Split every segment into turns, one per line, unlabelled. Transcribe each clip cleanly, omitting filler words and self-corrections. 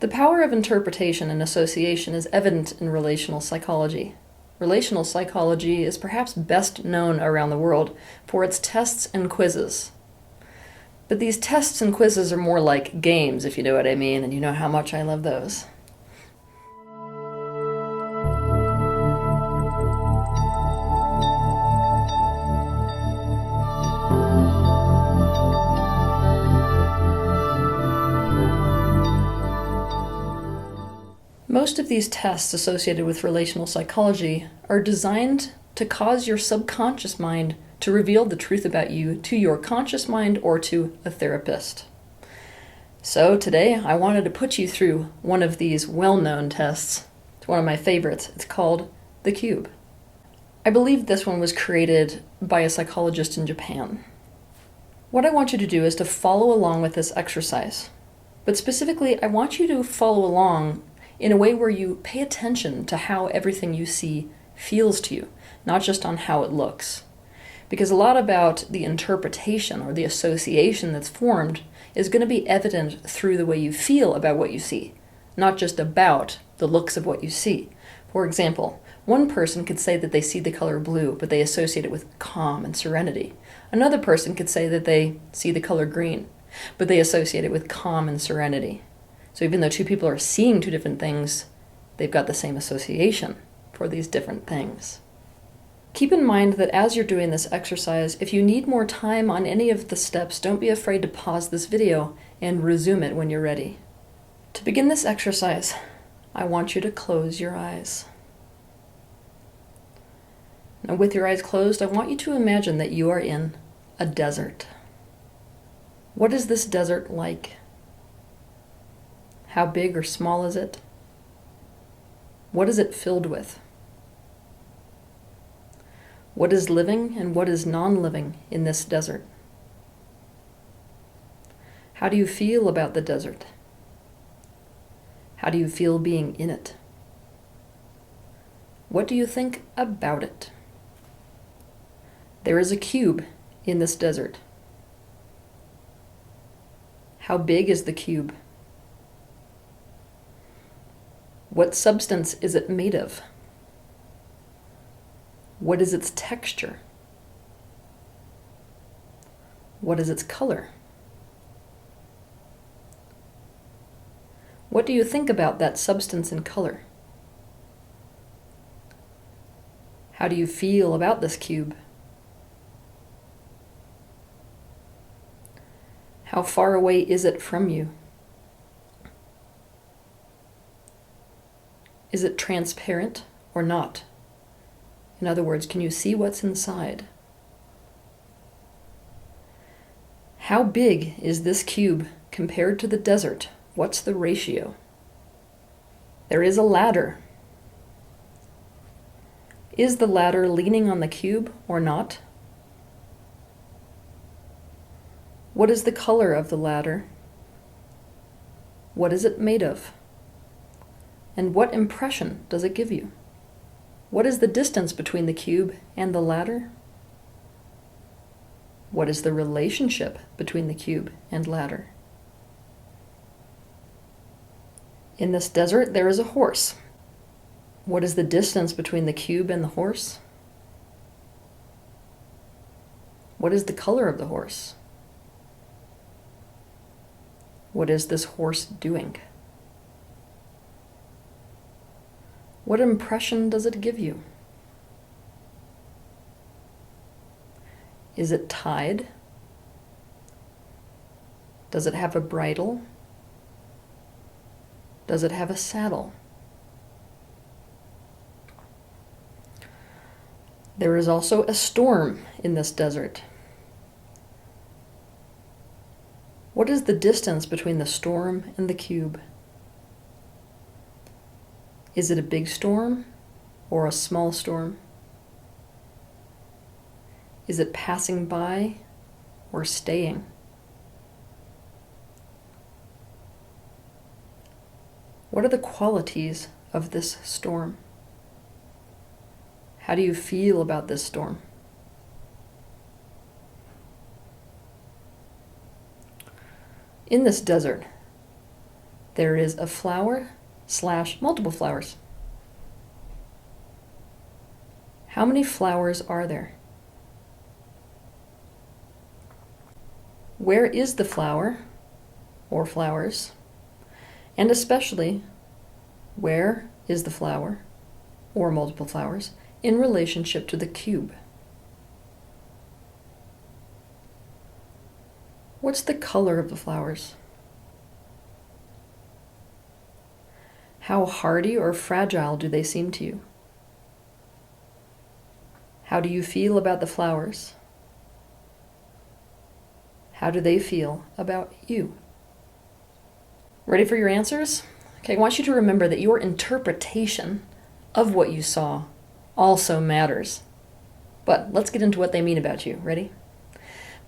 The power of interpretation and association is evident in relational psychology. Relational psychology is perhaps best known around the world for its tests and quizzes. But these tests and quizzes are more like games, if you know what I mean, and you know how much I love those. Most of these tests associated with relational psychology are designed to cause your subconscious mind to reveal the truth about you to your conscious mind or to a therapist. So today I wanted to put you through one of these well-known tests. It's one of my favorites. It's called the cube. I believe this one was created by a psychologist in Japan. What I want you to do is to follow along with this exercise. But specifically, I want you to follow along in a way where you pay attention to how everything you see feels to you, not just on how it looks. Because a lot about the interpretation or the association that's formed is going to be evident through the way you feel about what you see, not just about the looks of what you see. For example, one person could say that they see the color blue, but they associate it with calm and serenity. Another person could say that they see the color green, but they associate it with calm and serenity. So even though two people are seeing two different things, they've got the same association for these different things. Keep in mind that as you're doing this exercise, if you need more time on any of the steps, don't be afraid to pause this video and resume it when you're ready. To begin this exercise, I want you to close your eyes. Now, with your eyes closed, I want you to imagine that you are in a desert. What is this desert like? How big or small is it? What is it filled with? What is living and what is non-living in this desert? How do you feel about the desert? How do you feel being in it? What do you think about it? There is a cube in this desert. How big is the cube? What substance is it made of? What is its texture? What is its color? What do you think about that substance and color? How do you feel about this cube? How far away is it from you? Is it transparent or not? In other words, can you see what's inside? How big is this cube compared to the desert? What's the ratio? There is a ladder. Is the ladder leaning on the cube or not? What is the color of the ladder? What is it made of? And what impression does it give you? What is the distance between the cube and the ladder? What is the relationship between the cube and ladder? In this desert, there is a horse. What is the distance between the cube and the horse? What is the color of the horse? What is this horse doing? What impression does it give you? Is it tied? Does it have a bridle? Does it have a saddle? There is also a storm in this desert. What is the distance between the storm and the cube? Is it a big storm or a small storm? Is it passing by or staying? What are the qualities of this storm? How do you feel about this storm? In this desert, there is a flower / multiple flowers. How many flowers are there? Where is the flower or flowers? And especially, where is the flower or multiple flowers in relationship to the cube? What's the color of the flowers? How hardy or fragile do they seem to you? How do you feel about the flowers? How do they feel about you? Ready for your answers? Okay, I want you to remember that your interpretation of what you saw also matters. But let's get into what they mean about you. Ready?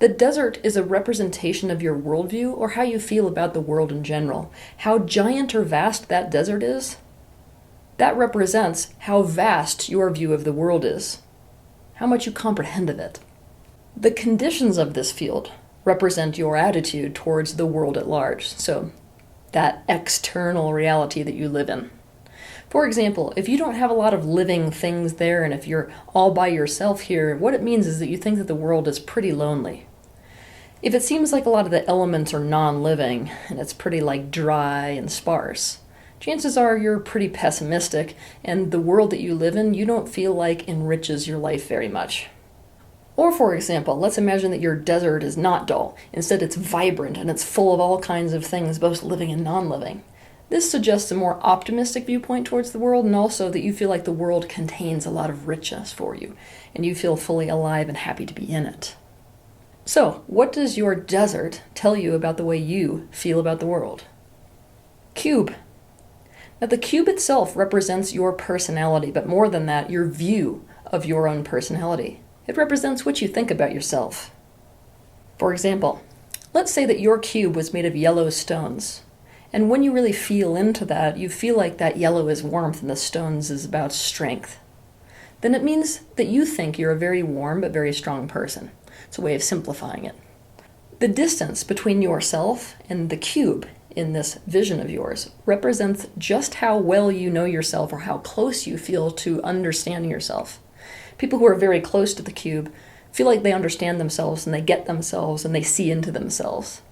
The desert is a representation of your worldview or how you feel about the world in general. How giant or vast that desert is, that represents how vast your view of the world is, how much you comprehend of it. The conditions of this field represent your attitude towards the world at large, so that external reality that you live in. For example, if you don't have a lot of living things there, and if you're all by yourself here, what it means is that you think that the world is pretty lonely. If it seems like a lot of the elements are non-living, and it's pretty like dry and sparse, chances are you're pretty pessimistic, and the world that you live in, you don't feel like enriches your life very much. Or for example, let's imagine that your desert is not dull. Instead, it's vibrant and it's full of all kinds of things, both living and non-living. This suggests a more optimistic viewpoint towards the world, and also that you feel like the world contains a lot of richness for you, and you feel fully alive and happy to be in it. So, what does your desert tell you about the way you feel about the world? Cube. Now, the cube itself represents your personality, but more than that, your view of your own personality. It represents what you think about yourself. For example, let's say that your cube was made of yellow stones. And when you really feel into that, you feel like that yellow is warmth and the stones is about strength. Then it means that you think you're a very warm but very strong person. It's a way of simplifying it. The distance between yourself and the cube in this vision of yours represents just how well you know yourself or how close you feel to understanding yourself. People who are very close to the cube feel like they understand themselves and they get themselves and they see into themselves.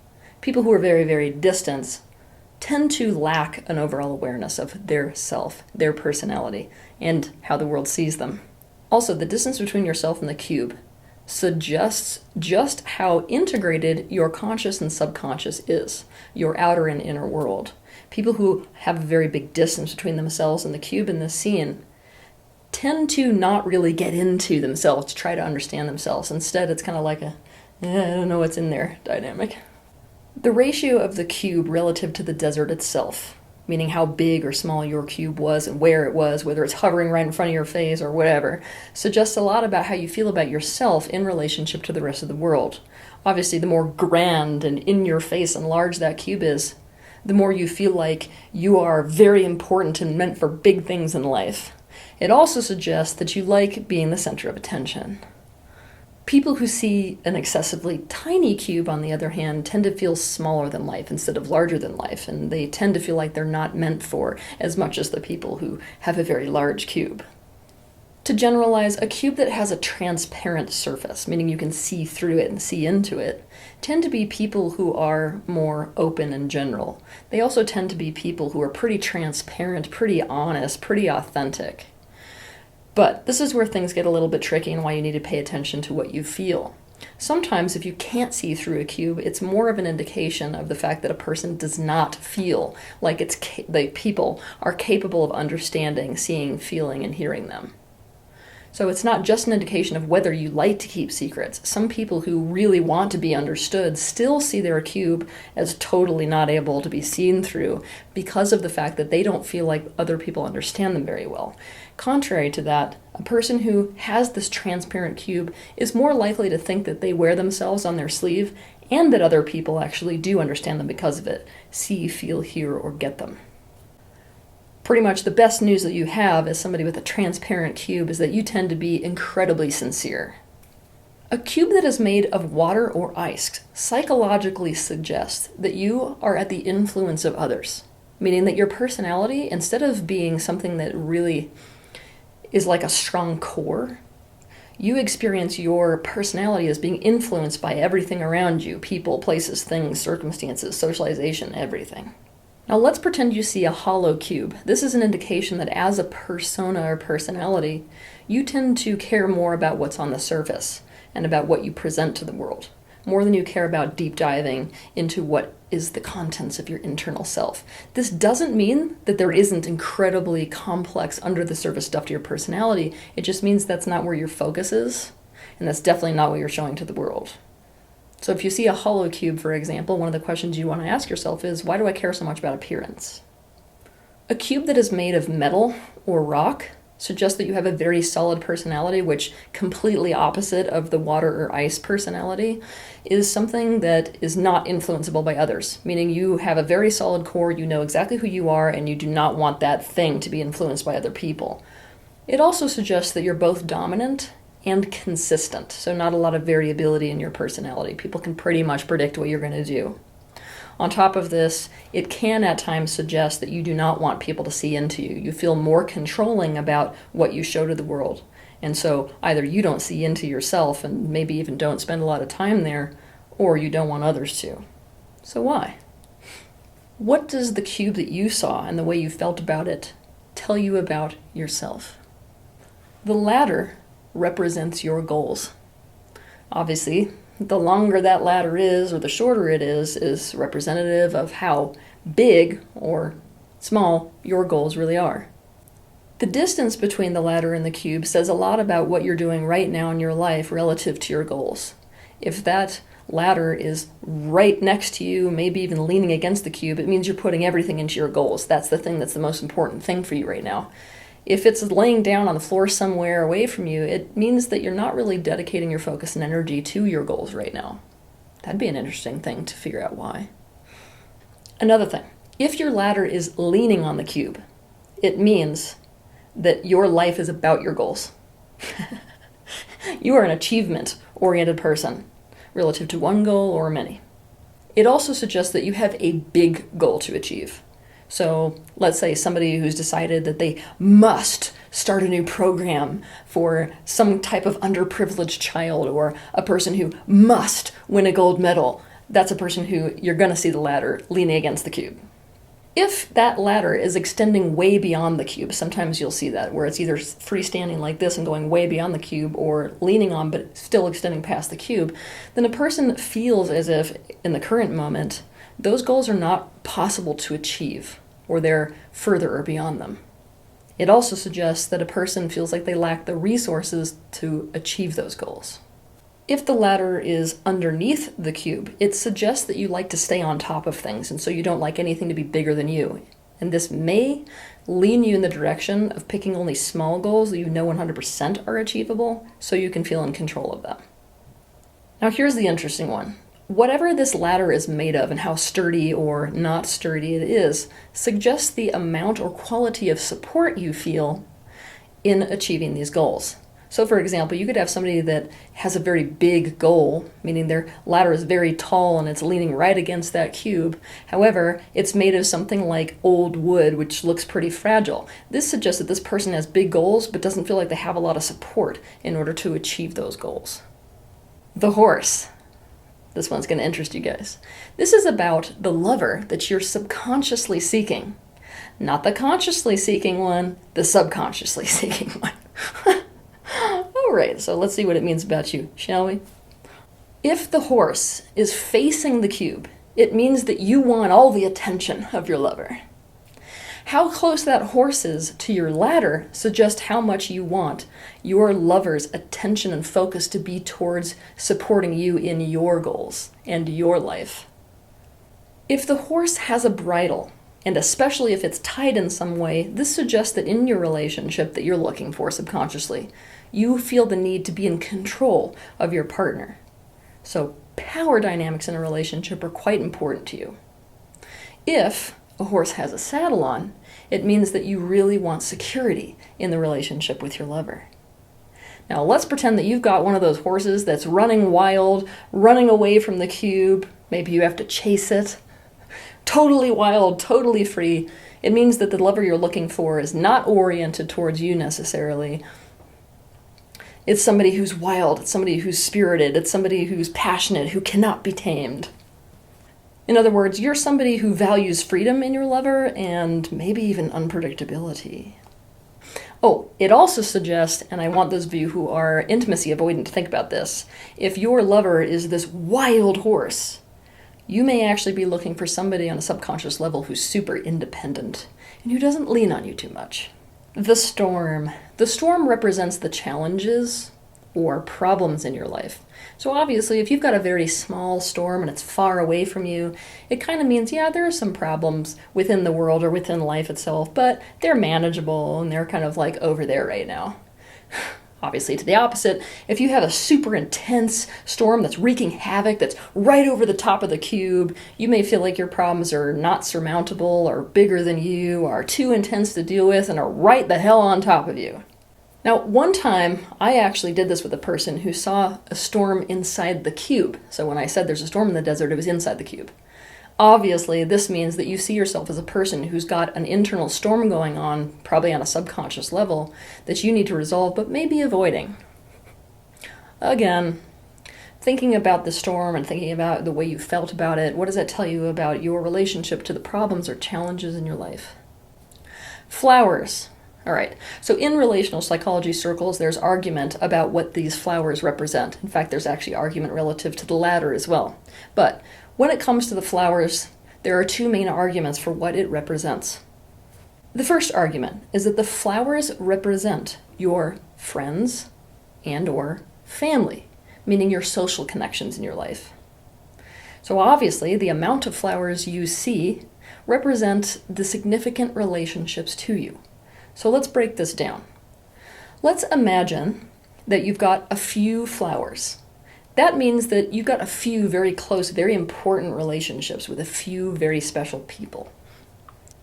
People who are very, very distant tend to lack an overall awareness of their self, their personality, and how the world sees them. Also, the distance between yourself and the cube suggests just how integrated your conscious and subconscious is, your outer and inner world. People who have a very big distance between themselves and the cube in this scene tend to not really get into themselves to try to understand themselves. Instead, it's kind of like I don't know what's in there dynamic. The ratio of the cube relative to the desert itself, meaning how big or small your cube was and where it was, whether it's hovering right in front of your face or whatever, suggests a lot about how you feel about yourself in relationship to the rest of the world. Obviously, the more grand and in your face and large that cube is, the more you feel like you are very important and meant for big things in life. It also suggests that you like being the center of attention. People who see an excessively tiny cube, on the other hand, tend to feel smaller than life instead of larger than life, and they tend to feel like they're not meant for as much as the people who have a very large cube. To generalize, a cube that has a transparent surface, meaning you can see through it and see into it, tend to be people who are more open in general. They also tend to be people who are pretty transparent, pretty honest, pretty authentic. But this is where things get a little bit tricky and why you need to pay attention to what you feel. Sometimes if you can't see through a cube, it's more of an indication of the fact that a person does not feel like the people are capable of understanding, seeing, feeling, and hearing them. So it's not just an indication of whether you like to keep secrets. Some people who really want to be understood still see their cube as totally not able to be seen through because of the fact that they don't feel like other people understand them very well. Contrary to that, a person who has this transparent cube is more likely to think that they wear themselves on their sleeve and that other people actually do understand them because of it, see, feel, hear, or get them. Pretty much the best news that you have as somebody with a transparent cube is that you tend to be incredibly sincere. A cube that is made of water or ice psychologically suggests that you are at the influence of others. meaning that your personality, instead of being something that really is like a strong core, you experience your personality as being influenced by everything around you, people, places, things, circumstances, socialization, everything. Now let's pretend you see a hollow cube. This is an indication that as a persona or personality, you tend to care more about what's on the surface and about what you present to the world, more than you care about deep diving into what is the contents of your internal self. This doesn't mean that there isn't incredibly complex under the surface stuff to your personality. It just means that's not where your focus is, and that's definitely not what you're showing to the world. So if you see a hollow cube, for example, one of the questions you want to ask yourself is, why do I care so much about appearance? A cube that is made of metal or rock suggests that you have a very solid personality, which, completely opposite of the water or ice personality, is something that is not influenceable by others, meaning you have a very solid core, you know exactly who you are, and you do not want that thing to be influenced by other people. It also suggests that you're both dominant and consistent, so not a lot of variability in your personality. People can pretty much predict what you're going to do. On top of this, it can at times suggest that you do not want people to see into you. You feel more controlling about what you show to the world. And so either you don't see into yourself and maybe even don't spend a lot of time there, or you don't want others to. So why? What does the cube that you saw and the way you felt about it tell you about yourself? The ladder represents your goals. Obviously, the longer that ladder is, or the shorter it is representative of how big or small your goals really are. The distance between the ladder and the cube says a lot about what you're doing right now in your life relative to your goals. If that ladder is right next to you, maybe even leaning against the cube, it means you're putting everything into your goals. That's the thing that's the most important thing for you right now. If it's laying down on the floor somewhere away from you, it means that you're not really dedicating your focus and energy to your goals right now. That'd be an interesting thing to figure out why. Another thing, if your ladder is leaning on the cube, it means that your life is about your goals. You are an achievement-oriented person relative to one goal or many. It also suggests that you have a big goal to achieve. So let's say somebody who's decided that they must start a new program for some type of underprivileged child, or a person who must win a gold medal. That's a person who you're going to see the ladder leaning against the cube. If that ladder is extending way beyond the cube, sometimes you'll see that, where it's either freestanding like this and going way beyond the cube, or leaning on but still extending past the cube, then a person feels as if, in the current moment, those goals are not possible to achieve, or they're further or beyond them. It also suggests that a person feels like they lack the resources to achieve those goals. If the ladder is underneath the cube, it suggests that you like to stay on top of things, and so you don't like anything to be bigger than you. And this may lean you in the direction of picking only small goals that you know 100% are achievable, so you can feel in control of them. Now here's the interesting one. Whatever this ladder is made of and how sturdy or not sturdy it is, suggests the amount or quality of support you feel in achieving these goals. So for example, you could have somebody that has a very big goal, meaning their ladder is very tall and it's leaning right against that cube. However, it's made of something like old wood, which looks pretty fragile. This suggests that this person has big goals, but doesn't feel like they have a lot of support in order to achieve those goals. The horse. This one's going to interest you guys. This is about the lover that you're subconsciously seeking. Not the consciously seeking one, the subconsciously seeking one. All right, so let's see what it means about you, shall we? If the horse is facing the cube, it means that you want all the attention of your lover. How close that horse is to your ladder suggests how much you want your lover's attention and focus to be towards supporting you in your goals and your life. If the horse has a bridle, and especially if it's tied in some way, this suggests that in your relationship that you're looking for subconsciously, you feel the need to be in control of your partner. So power dynamics in a relationship are quite important to you. If a horse has a saddle on, it means that you really want security in the relationship with your lover. Now let's pretend that you've got one of those horses that's running wild, running away from the cube. Maybe you have to chase it. totally wild, totally free. It means that the lover you're looking for is not oriented towards you necessarily. It's somebody who's wild, it's somebody who's spirited, it's somebody who's passionate, who cannot be tamed. In other words, you're somebody who values freedom in your lover and maybe even unpredictability. Oh, it also suggests, and I want those of you who are intimacy avoidant to think about this, if your lover is this wild horse, you may actually be looking for somebody on a subconscious level who's super independent and who doesn't lean on you too much. The storm. The storm represents the challenges or problems in your life. So obviously, if you've got a very small storm and it's far away from you, it kind of means, yeah, there are some problems within the world or within life itself, but they're manageable and they're kind of like over there right now. Obviously, to the opposite, if you have a super intense storm that's wreaking havoc, that's right over the top of the cube, you may feel like your problems are not surmountable or bigger than you, are too intense to deal with, and are right the hell on top of you. Now, one time, I actually did this with a person who saw a storm inside the cube. So when I said there's a storm in the desert, it was inside the cube. Obviously, this means that you see yourself as a person who's got an internal storm going on, probably on a subconscious level, that you need to resolve, but maybe avoiding. Again, thinking about the storm and thinking about the way you felt about it, what does that tell you about your relationship to the problems or challenges in your life? Flowers. All right, so in relational psychology circles, there's argument about what these flowers represent. In fact, there's actually argument relative to the ladder as well. But when it comes to the flowers, there are two main arguments for what it represents. The first argument is that the flowers represent your friends and or family, meaning your social connections in your life. So obviously, the amount of flowers you see represent the significant relationships to you. So let's break this down. Let's imagine that you've got a few flowers. That means that you've got a few very close, very important relationships with a few very special people.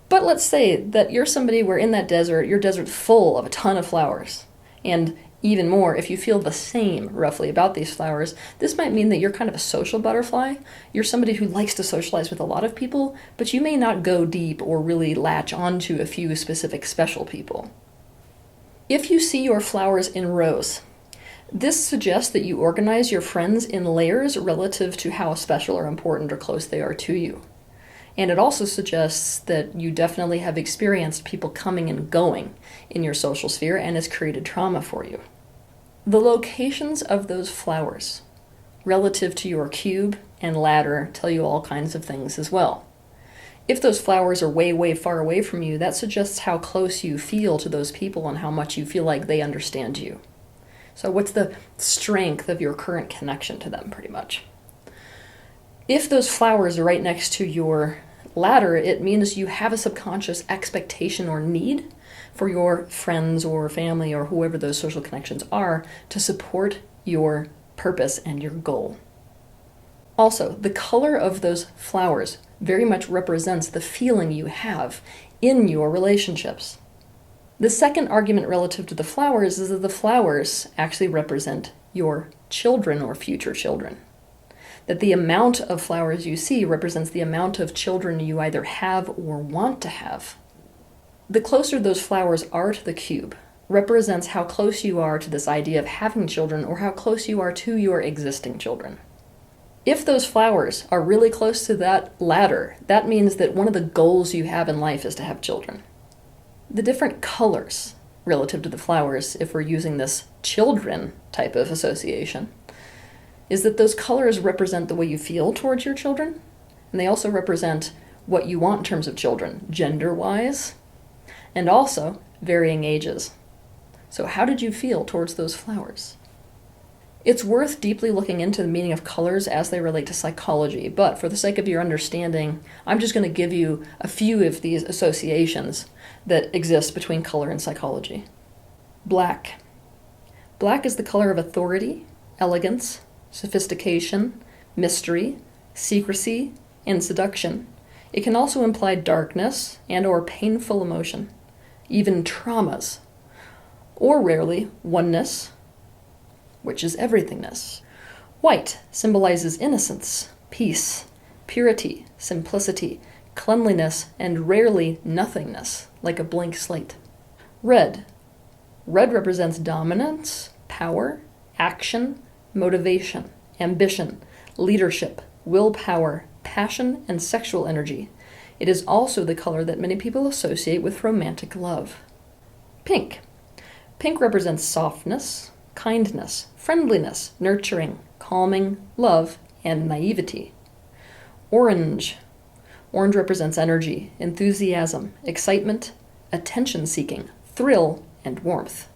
But let's say that you're somebody where in that desert, your desert's full of a ton of flowers. And even more, if you feel the same roughly about these flowers, this might mean that you're kind of a social butterfly. You're somebody who likes to socialize with a lot of people, but you may not go deep or really latch onto a few specific special people. If you see your flowers in rows, this suggests that you organize your friends in layers relative to how special or important or close they are to you. And it also suggests that you definitely have experienced people coming and going in your social sphere and has created trauma for you. The locations of those flowers relative to your cube and ladder tell you all kinds of things as well. If those flowers are way, way far away from you, that suggests how close you feel to those people and how much you feel like they understand you. So what's the strength of your current connection to them, pretty much? If those flowers are right next to your ladder, it means you have a subconscious expectation or need for your friends or family or whoever those social connections are to support your purpose and your goal. Also, the color of those flowers very much represents the feeling you have in your relationships. The second argument relative to the flowers is that the flowers actually represent your children or future children. That the amount of flowers you see represents the amount of children you either have or want to have. The closer those flowers are to the cube represents how close you are to this idea of having children or how close you are to your existing children. If those flowers are really close to that ladder, that means that one of the goals you have in life is to have children. The different colors relative to the flowers, if we're using this children type of association, is that those colors represent the way you feel towards your children, and they also represent what you want in terms of children, gender-wise, and also varying ages. So how did you feel towards those flowers? It's worth deeply looking into the meaning of colors as they relate to psychology, but for the sake of your understanding, I'm just going to give you a few of these associations that exist between color and psychology. Black. Black is the color of authority, elegance, sophistication, mystery, secrecy, and seduction. It can also imply darkness and or painful emotion, even traumas, or rarely oneness, which is everythingness. White symbolizes innocence, peace, purity, simplicity, cleanliness, and rarely nothingness, like a blank slate. Red. Red represents dominance, power, action, motivation, ambition, leadership, willpower, passion, and sexual energy. It is also the color that many people associate with romantic love. Pink. Pink represents softness, kindness, friendliness, nurturing, calming, love, and naivety. Orange. Orange represents energy, enthusiasm, excitement, attention-seeking, thrill, and warmth.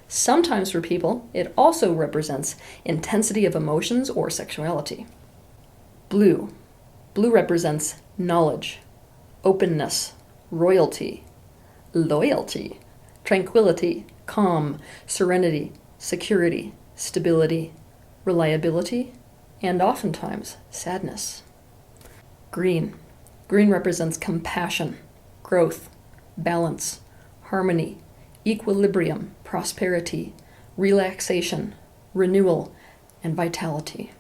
Sometimes for people, it also represents intensity of emotions or sexuality. Blue. Blue represents knowledge, openness, royalty, loyalty, tranquility, calm, serenity, security, stability, reliability, and oftentimes sadness. Green. Green represents compassion, growth, balance, harmony, equilibrium, prosperity, relaxation, renewal, and vitality.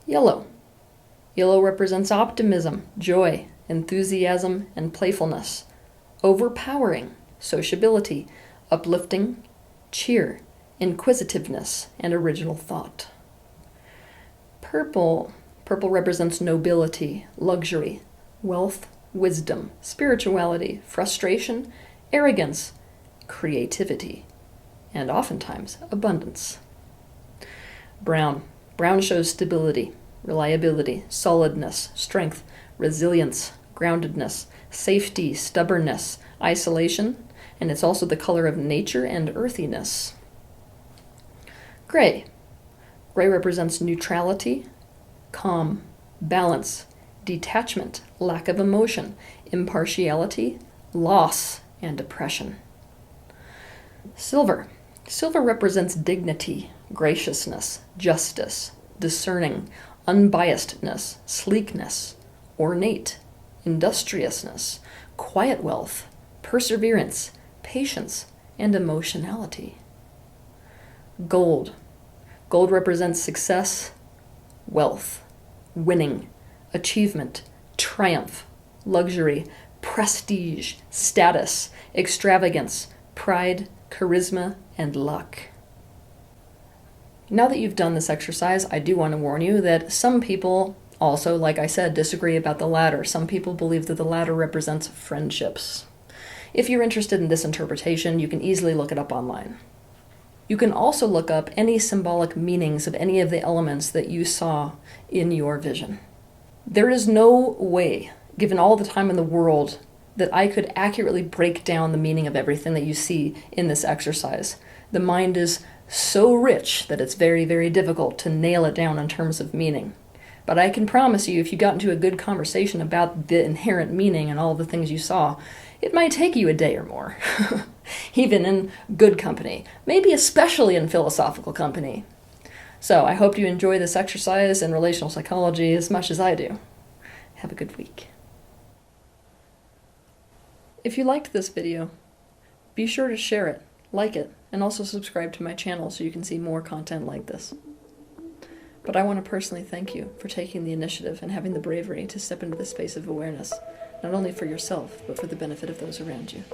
Yellow. Yellow represents optimism, joy, enthusiasm, and playfulness, overpowering, sociability, uplifting, cheer, inquisitiveness, and original thought. Purple. Purple represents nobility, luxury, wealth, wisdom, spirituality, frustration, arrogance, creativity, and oftentimes abundance. Brown. Brown shows stability, reliability, solidness, strength, resilience, groundedness, safety, stubbornness, isolation, and it's also the color of nature and earthiness. Gray. Gray represents neutrality, calm, balance, detachment, lack of emotion, impartiality, loss, and depression. Silver. Silver represents dignity, graciousness, justice, discerning, unbiasedness, sleekness, ornate, industriousness, quiet wealth, perseverance, patience, and emotionality. Gold. Gold represents success, wealth, winning, achievement, triumph, luxury, prestige, status, extravagance, pride, charisma, and luck. Now that you've done this exercise, I do want to warn you that some people also, like I said, disagree about the ladder. Some people believe that the ladder represents friendships. If you're interested in this interpretation, you can easily look it up online. You can also look up any symbolic meanings of any of the elements that you saw in your vision. There is no way, given all the time in the world, that I could accurately break down the meaning of everything that you see in this exercise. The mind is so rich that it's very, very difficult to nail it down in terms of meaning. But I can promise you, if you got into a good conversation about the inherent meaning and all the things you saw, it might take you a day or more. Even in good company, maybe especially in philosophical company. So I hope you enjoy this exercise in relational psychology as much as I do. Have a good week. If you liked this video, be sure to share it, like it, and also subscribe to my channel so you can see more content like this. But I want to personally thank you for taking the initiative and having the bravery to step into this space of awareness, not only for yourself, but for the benefit of those around you.